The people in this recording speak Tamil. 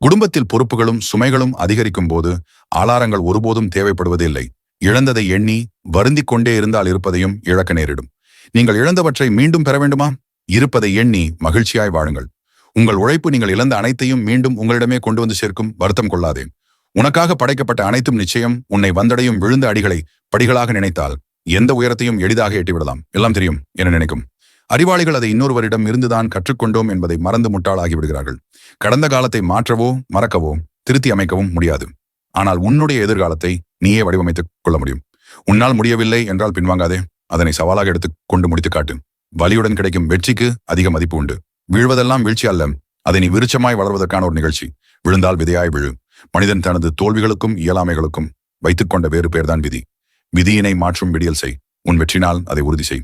குடும்பத்தில் பொறுப்புகளும் சுமைகளும் அதிகரிக்கும் போது ஆளாரங்கள் ஒருபோதும் தேவைப்படுவது இல்லை. இழந்ததை எண்ணி வருந்திக் கொண்டே இருந்தால் இருப்பதையும் இழக்க நேரிடும். நீங்கள் இழந்தவற்றை மீண்டும் பெற வேண்டுமா? இருப்பதை எண்ணி மகிழ்ச்சியாய் வாழுங்கள். உங்கள் உழைப்பு நீங்கள் இழந்த அனைத்தையும் மீண்டும் உங்களிடமே கொண்டு வந்து சேர்க்கும். வருத்தம் கொள்ளாதே. உனக்காக படைக்கப்பட்ட அனைத்தும் நிச்சயம் உன்னை வந்தடையும். விழுந்த அடிகளை படிகளாக நினைத்தால் எந்த உயரத்தையும் எளிதாக எட்டிவிடலாம். எல்லாம் தெரியும் என நினைக்கும் அறிவாளிகள் அதை இன்னொருவரிடம் இருந்துதான் கற்றுக்கொண்டோம் என்பதை மறந்து முட்டாளாகி விடுகிறார்கள். கடந்த காலத்தை மாற்றவோ மறக்கவோ திருத்தி அமைக்கவும் முடியாது. ஆனால் உன்னுடைய எதிர்காலத்தை நீயே வடிவமைத்துக் கொள்ள முடியும். உன்னால் முடியவில்லை என்றால் பின்வாங்காதே. அதனை சவாலாக எடுத்துக் கொண்டு முடித்து காட்டு. வலியுடன் கிடைக்கும் வெற்றிக்கு அதிக மதிப்பு உண்டு. வீழ்வதெல்லாம் வீழ்ச்சி அல்ல, அதை நீ விருட்சமாய் வளர்வதற்கான ஒரு நிகழ்ச்சி. விழுந்தால் விதையாய் விழு. மனிதன் தனது தோல்விகளுக்கும் இயலாமைகளுக்கும் வைத்துக்கொண்ட வேறு பேர்தான் விதி. விதியினை மாற்றும் விடியல் செய். உன் வெற்றினால் அதை உறுதி செய்.